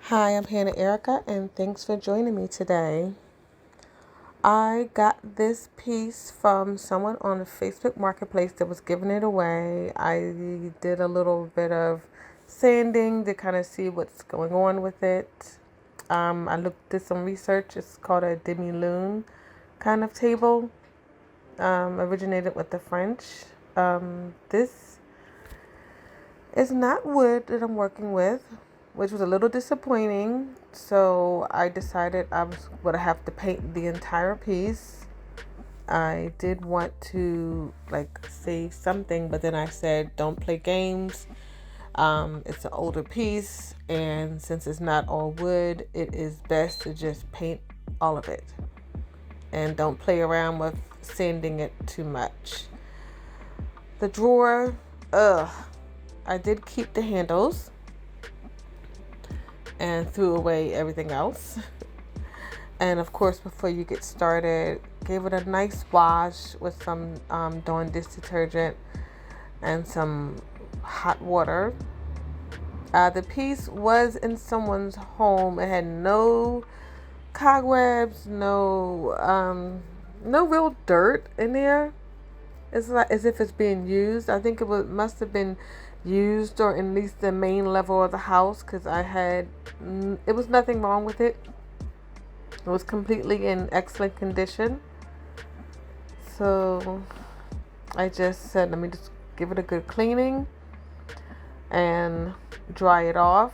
Hi, I'm Hannah Erica, and thanks for joining me today. I got this piece from someone on the Facebook Marketplace that was giving it away. I did a little bit of sanding to kind of see what's going on with it. Did some research. It's called a demi-lune kind of table. Originated with the French. This is not wood that I'm working with, which was a little disappointing. So I decided I was going to have to paint the entire piece. I did want to save something, but then I said don't play games. It's an older piece, and since it's not all wood, it is best to just paint all of it and don't play around with sanding it too much. The drawer, I did keep the handles and threw away everything else. And of course, before you get started, give it a nice wash with some Dawn dish detergent and some hot water. The piece was in someone's home. It had no cobwebs, no real dirt in there. It's like as if it's being used. I think must have been used, or at least the main level of the house, because it was nothing wrong with it. It was completely in excellent condition. So I just said, let me just give it a good cleaning and dry it off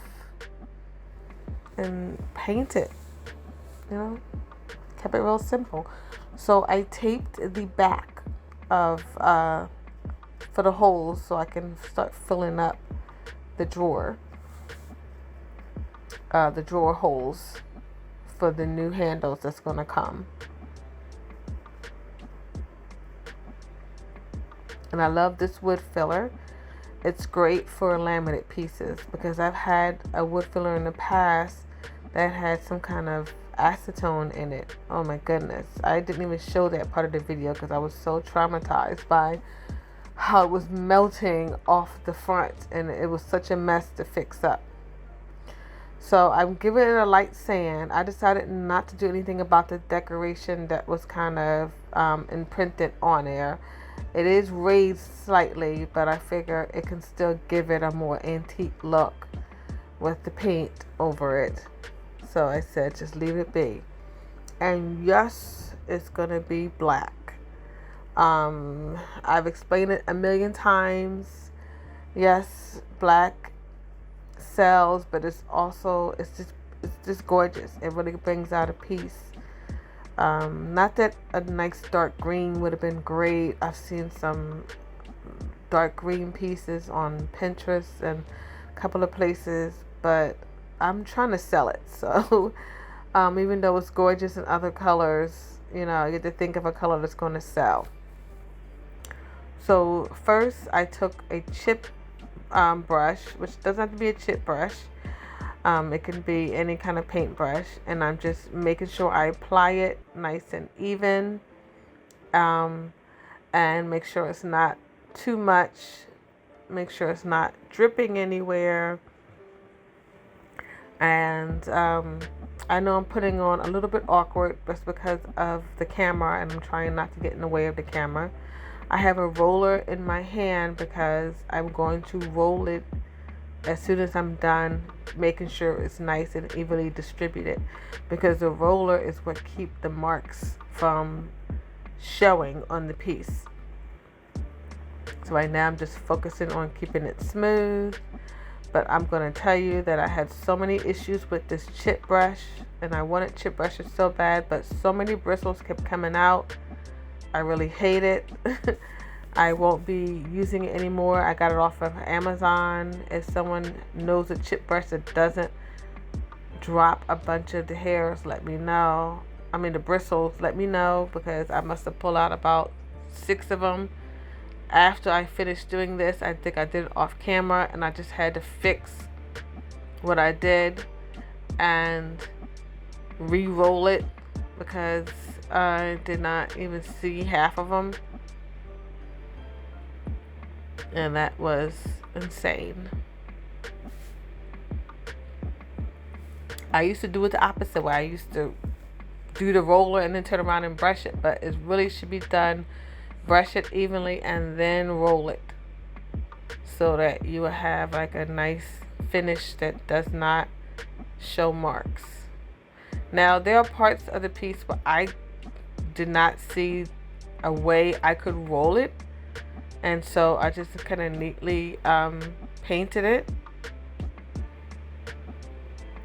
and paint it. Kept it real simple. So I taped the back of for the holes so I can start filling up the drawer holes for the new handles that's going to come. And I love this wood filler. It's great for laminated pieces because I've had a wood filler in the past that had some kind of acetone in it. Oh my goodness. I didn't even show that part of the video because I was so traumatized by how it was melting off the front, and it was such a mess to fix up. So I'm giving it a light sand. I decided not to do anything about the decoration that was kind of imprinted on there. It is raised slightly, but I figure it can still give it a more antique look with the paint over it. So I said just leave it be. And yes, it's going to be black. I've explained it a million times. Yes, black sells, but it's just gorgeous. It really brings out a piece. Not that a nice dark green would have been great. I've seen some dark green pieces on Pinterest and a couple of places, but I'm trying to sell it. So even though it's gorgeous in other colors, you have to think of a color that's going to sell. So first I took a chip brush, which doesn't have to be a chip brush. It can be any kind of paintbrush, and I'm just making sure I apply it nice and even, and make sure it's not too much. Make sure it's not dripping anywhere. And I know I'm putting on a little bit awkward just because of the camera, and I'm trying not to get in the way of the camera. I have a roller in my hand because I'm going to roll it as soon as I'm done, making sure it's nice and evenly distributed, because the roller is what keeps the marks from showing on the piece. So right now I'm just focusing on keeping it smooth, but I'm going to tell you that I had so many issues with this chip brush, and I wanted chip brushes so bad, but so many bristles kept coming out. I really hate it. I won't be using it anymore. I got it off of Amazon. If someone knows a chip brush that doesn't drop a bunch of the hairs, let me know. The bristles, let me know, because I must have pulled out about 6 of them. After I finished doing this, I think I did it off camera, and I just had to fix what I did and re-roll it because I did not even see half of them. And that was insane. I used to do it the opposite way. I used to do the roller and then turn around and brush it, but it really should be done, brush it evenly and then roll it, so that you will have like a nice finish that does not show marks. Now there are parts of the piece where I did not see a way I could roll it, and so I just kind of neatly painted it,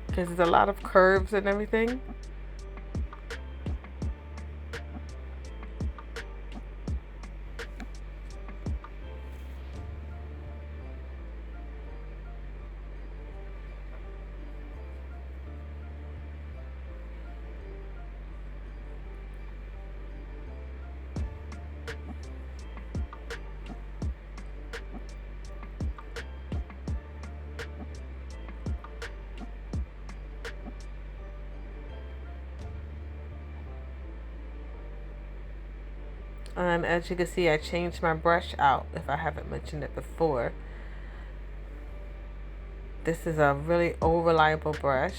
because there's a lot of curves and everything. And as you can see, I changed my brush out, if I haven't mentioned it before. This is a really old reliable brush.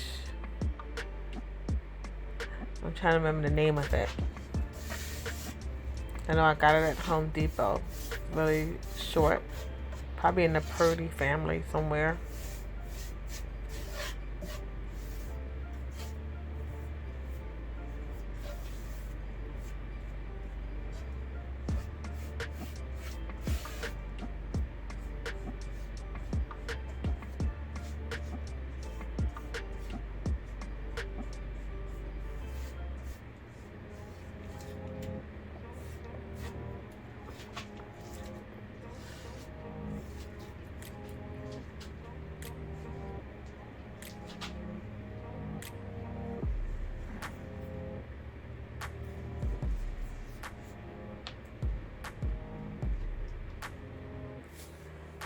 I'm trying to remember the name of it. I know I got it at Home Depot. Really short. Probably in the Purdy family somewhere.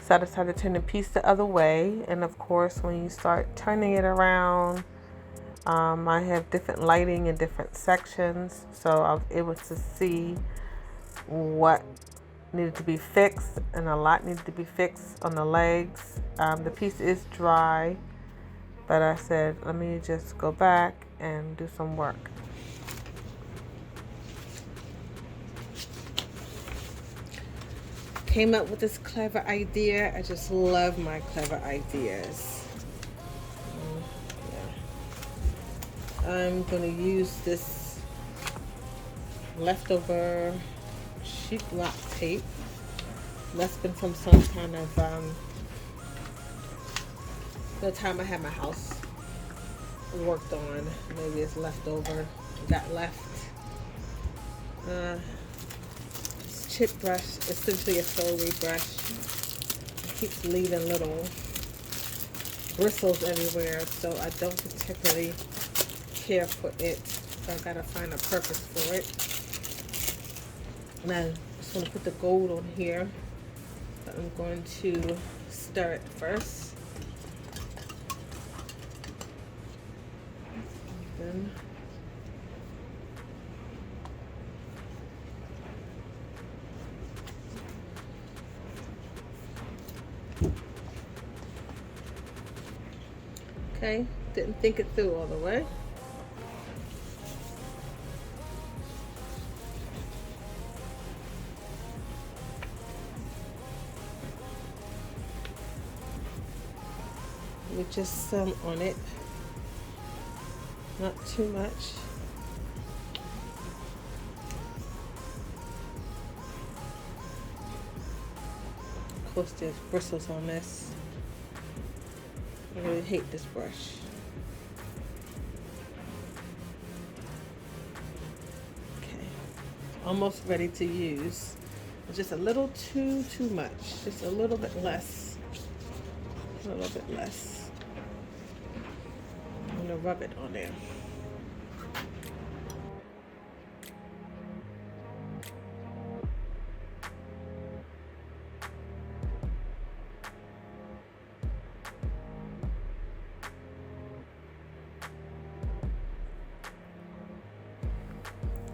So I decided to turn the piece the other way, and of course when you start turning it around, I have different lighting in different sections, so I was able to see what needed to be fixed, and a lot needed to be fixed on the legs. The piece is dry, but I said let me just go back and do some work. Came up with this clever idea. I just love my clever ideas. Yeah. I'm going to use this leftover sheetrock tape. That's been from some kind of the time I had my house worked on. Maybe it's leftover, got left. Chip brush, essentially a furry brush. It keeps leaving little bristles everywhere, so I don't particularly care for it. So I gotta find a purpose for it. And I just want to put the gold on here. But I'm going to stir it first. Then okay, didn't think it through all the way. With just some on it, not too much. Of course, there's bristles on this. I really hate this brush. Okay, almost ready to use. Just a little too much. Just a little bit less. A little bit less. I'm gonna rub it on there.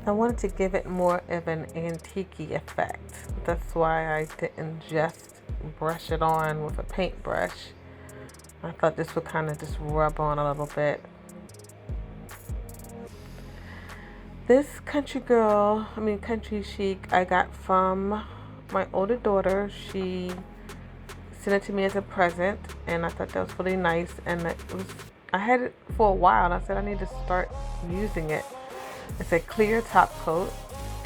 I wanted to give it more of an antique-y effect. That's why I didn't just brush it on with a paintbrush. I thought this would kind of just rub on a little bit. This country chic I got from my older daughter. She sent it to me as a present, and I thought that was really nice. And I had it for a while, and I said I need to start using it. It's a clear top coat.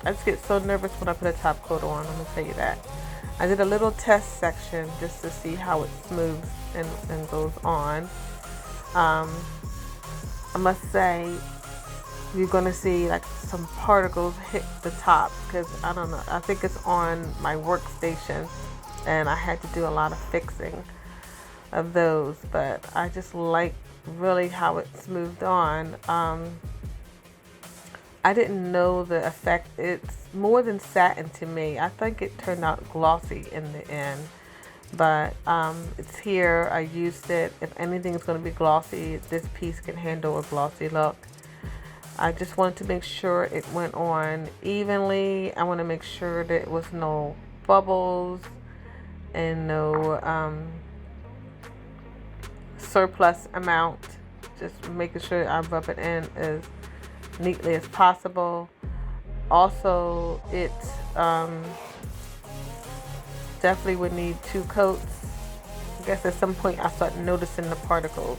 I just get so nervous when I put a top coat on, I'm gonna tell you that. I did a little test section just to see how it smooths and goes on. I must say, you're gonna see like some particles hit the top because I don't know. I think it's on my workstation, and I had to do a lot of fixing of those. But I just like really how it smoothed on. I didn't know the effect. It's more than satin to me. I think it turned out glossy in the end. But it's here. I used it. If anything is going to be glossy, this piece can handle a glossy look. I just wanted to make sure it went on evenly. I want to make sure there was no bubbles and no surplus amount. Just making sure I rub it in as neatly as possible. Also, it definitely would need 2 coats. I guess at some point I start noticing the particles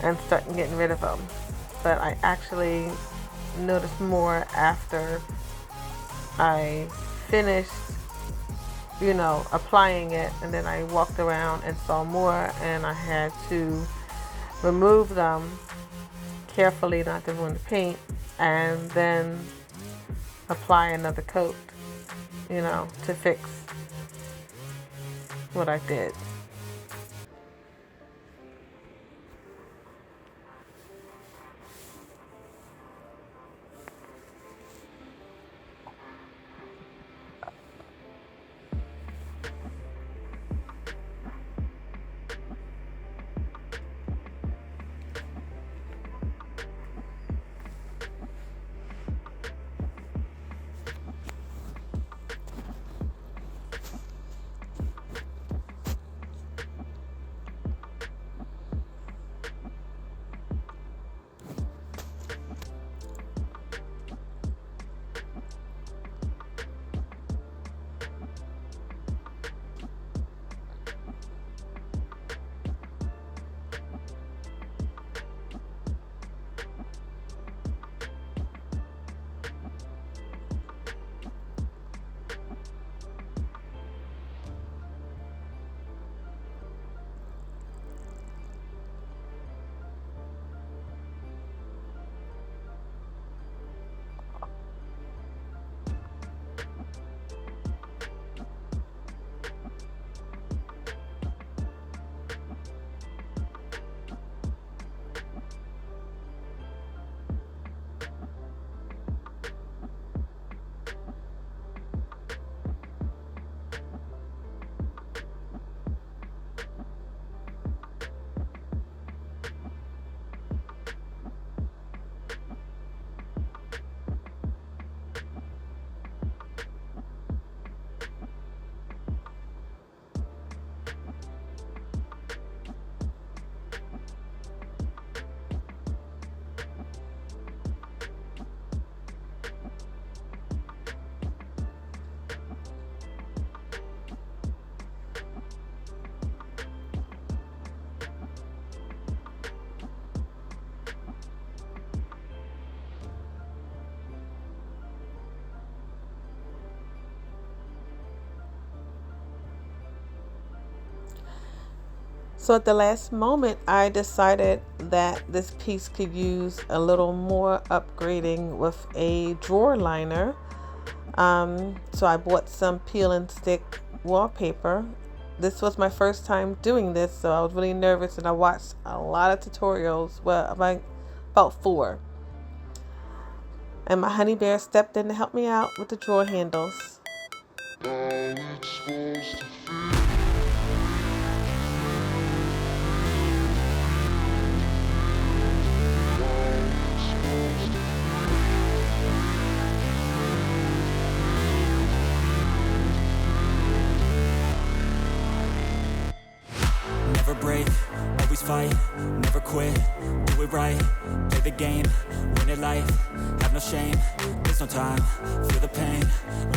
and starting getting rid of them. But I actually noticed more after I finished, applying it, and then I walked around and saw more, and I had to remove them carefully not to ruin the paint, and then apply another coat, to fix what I did. So at the last moment, I decided that this piece could use a little more upgrading with a drawer liner. So I bought some peel and stick wallpaper. This was my first time doing this, so I was really nervous, and I watched a lot of tutorials, about 4. And my honey bear stepped in to help me out with the drawer handles. Never break, always fight, never quit, do it right, play the game, win it life, have no no shame, there's no time, feel the pain.